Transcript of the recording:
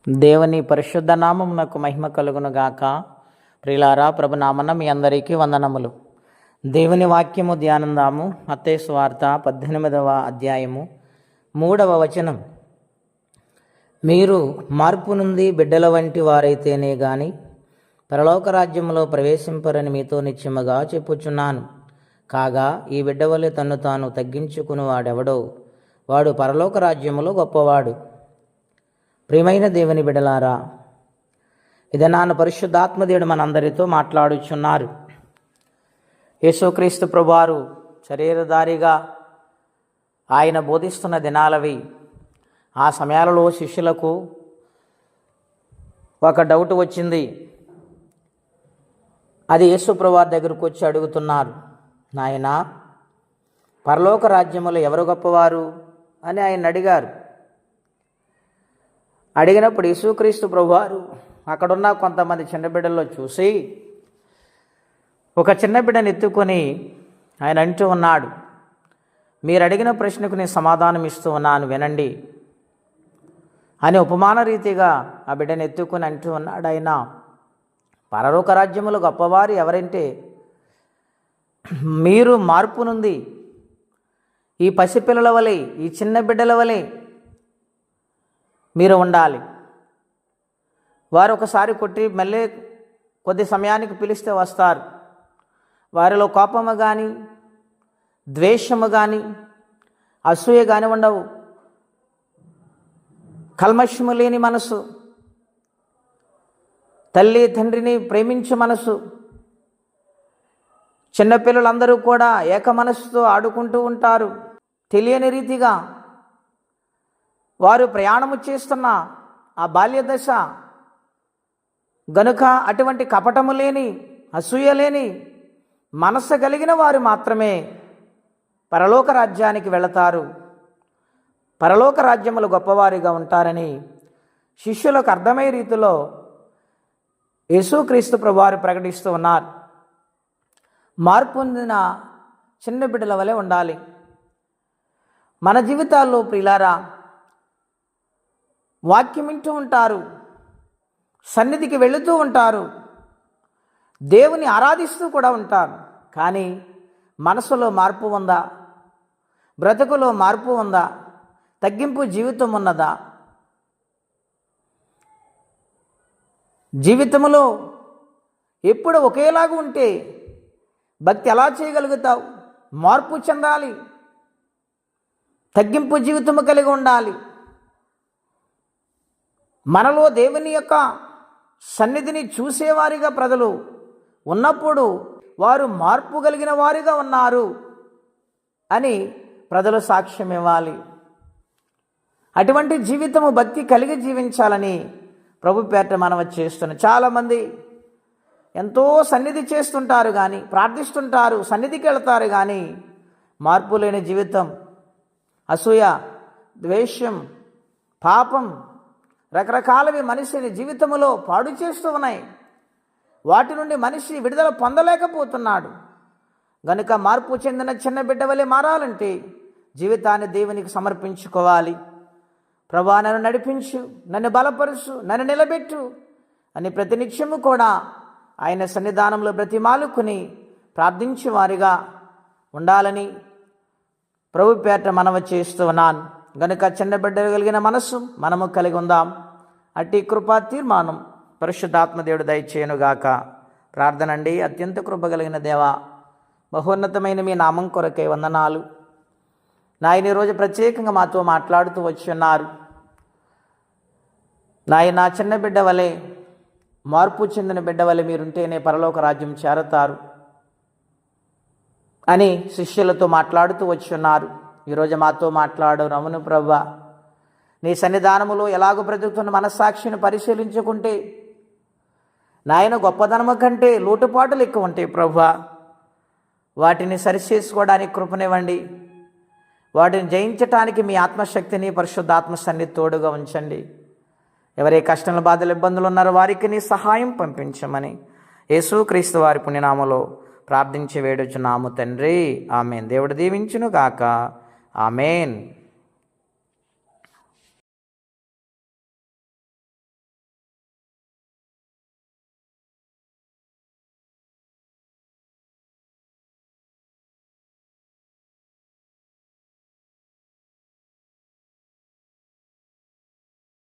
దేవుని పరిశుద్ధ నామమునకు మహిమ కలుగును గాక. ప్రియులారా, ప్రభునామన మీ అందరికీ వందనములు. దేవుని వాక్యము ధ్యానందాము. మత్తయి సువార్త 18వ అధ్యాయము 3వ వచనం. మీరు మార్పు నుండి బిడ్డల వంటి వారైతేనే గాని పరలోక రాజ్యములో ప్రవేశింపరని మీతో నిశ్చయముగా చెప్పుచున్నాను. కాగా ఈ బిడ్డవలే తన్ను తాను తగ్గించుకుని వాడెవడో వాడు పరలోక రాజ్యములో గొప్పవాడు. ప్రియమైన దేవుని బిడ్డలారా, ఇదనాన్న పరిశుద్ధాత్మదేవుడు మనందరితో మాట్లాడుచున్నారు. యేసుక్రీస్తు ప్రభువారు శరీరధారిగా ఆయన బోధిస్తున్న దినాలవి. ఆ సమయాలలో శిష్యులకు ఒక డౌట్ వచ్చింది. అది యేసు ప్రభువారి దగ్గరకు వచ్చి అడుగుతున్నారు, నాయనా, పరలోక రాజ్యములో ఎవరు గొప్పవారు అని ఆయన అడిగారు. అడిగినప్పుడు యేసుక్రీస్తు ప్రభువారు అక్కడున్న కొంతమంది చిన్న బిడ్డల్లో చూసి ఒక చిన్న బిడ్డను ఎత్తుకొని ఆయన అంటూ ఉన్నాడు, మీరు అడిగిన ప్రశ్నకు నేను సమాధానం ఇస్తూ ఉన్నాను, వినండి అని ఉపమాన రీతిగా ఆ బిడ్డను ఎత్తుకొని అంటూ ఉన్నాడు. ఆయన పరలోక రాజ్యములు గొప్పవారు ఎవరంటే మీరు మార్పు నుండి ఈ పసిపిల్లల వలె, ఈ చిన్న బిడ్డల వలె మీరు ఉండాలి. వారు ఒకసారి కొట్టి మళ్ళీ కొద్ది సమయానికి పిలిస్తే వస్తారు. వారిలో కోపము కానీ, ద్వేషము కానీ, అసూయ కానీ ఉండవు. కల్మషము లేని మనసు, తల్లి తండ్రిని ప్రేమించే మనసు. చిన్నపిల్లలందరూ కూడా ఏక మనసుతో ఆడుకుంటూ ఉంటారు. తెలియని రీతిగా వారు ప్రయాణము చేస్తున్న ఆ బాల్య దశ గనుక అటువంటి కపటము లేని, అసూయ లేని మనస్సు కలిగిన వారు మాత్రమే పరలోక రాజ్యానికి వెళతారు, పరలోక రాజ్యములు గొప్పవారిగా ఉంటారని శిష్యులకు అర్థమయ్యే రీతిలో యేసుక్రీస్తు ప్రభువారు ప్రకటిస్తూ ఉన్నారు. మార్పు పొందిన చిన్న బిడ్డల వలె ఉండాలి. మన జీవితాల్లో ప్రియులారా, వాక్యం వింటూ ఉంటారు, సన్నిధికి వెళుతూ ఉంటారు, దేవుని ఆరాధిస్తూ కూడా ఉంటారు. కానీ మనసులో మార్పు ఉందా? బ్రతుకులో మార్పు ఉందా? తగ్గింపు జీవితం ఉన్నదా? జీవితంలో ఎప్పుడు ఒకేలాగా ఉంటే భక్తి ఎలా చేయగలుగుతావు? మార్పు చెందాలి, తగ్గింపు జీవితము కలిగి ఉండాలి. మనలో దేవుని యొక్క సన్నిధిని చూసేవారిగా ప్రజలు ఉన్నప్పుడు వారు మార్పు కలిగిన వారిగా ఉన్నారు అని ప్రజలు సాక్ష్యం ఇవ్వాలి. అటువంటి జీవితము భక్తి కలిగి జీవించాలని ప్రభు పేరిట మనవి చేస్తున్నాం. చాలామంది ఎంతో సన్నిధి చేస్తుంటారు కానీ, ప్రార్థిస్తుంటారు, సన్నిధికి వెళతారు కానీ మార్పు లేని జీవితం, అసూయ, ద్వేషం, పాపం రకరకాలవి మనిషిని జీవితంలో పాడు చేస్తూ ఉన్నాయి. వాటి నుండి మనిషి విడుదల పొందలేకపోతున్నాడు. గనుక మార్పు చెందిన చిన్న బిడ్డ వలె మారాలంటే జీవితాన్ని దేవునికి సమర్పించుకోవాలి. ప్రభువా, నన్ను నడిపించు, నన్ను బలపరుచు, నన్ను నిలబెట్టు అని ప్రతినిత్యము కూడా ఆయన సన్నిధానంలో బ్రతిమాలుకుని ప్రార్థించే వారిగా ఉండాలని ప్రభు పేరిట మనవి చేస్తూ ఉన్నాను. గనుక చిన్న బిడ్డ కలిగిన మనస్సు మనము కలిగి ఉందాం. అట్టి కృపా తీర్మానం పరిశుద్ధాత్మదేవుడు దయచేయునుగాక. ప్రార్థన అండి. అత్యంత కృప కలిగిన దేవా, బహోన్నతమైన మీ నామం కొరకై వందనాలు. నాయన, ఈరోజు ప్రత్యేకంగా మాతో మాట్లాడుతూ వచ్చి ఉన్నారు. నాయన, చిన్న బిడ్డ వలె, మార్పు చెందిన బిడ్డ వలె మీరుంటేనే పరలోక రాజ్యం చేరతారు అని శిష్యులతో మాట్లాడుతూ వచ్చి ఉన్నారు. ఈరోజు మాతో మాట్లాడు రమను ప్రభువా. నీ సన్నిధానములో ఎలాగో బ్రతుకుతున్న మనస్సాక్షిని పరిశీలించుకుంటే నాయన, గొప్పదనము కంటే లోటుపాటులు ఎక్కువ ఉంటాయి ప్రభువా. వాటిని సరిచేసుకోవడానికి కృపనివ్వండి. వాటిని జయించటానికి మీ ఆత్మశక్తిని, పరిశుద్ధాత్మ సన్నిధి తోడుగా ఉంచండి. ఎవరే కష్టాల, బాధలు, ఇబ్బందులు ఉన్నారో వారికి నీ సహాయం పంపించమని యేసుక్రీస్తు వారి పుణ్యనామలో ప్రార్థించి వేడుచున్నాము తండ్రి. ఆమేన్. దేవుడు దీవించును గాక. ఆమేన్.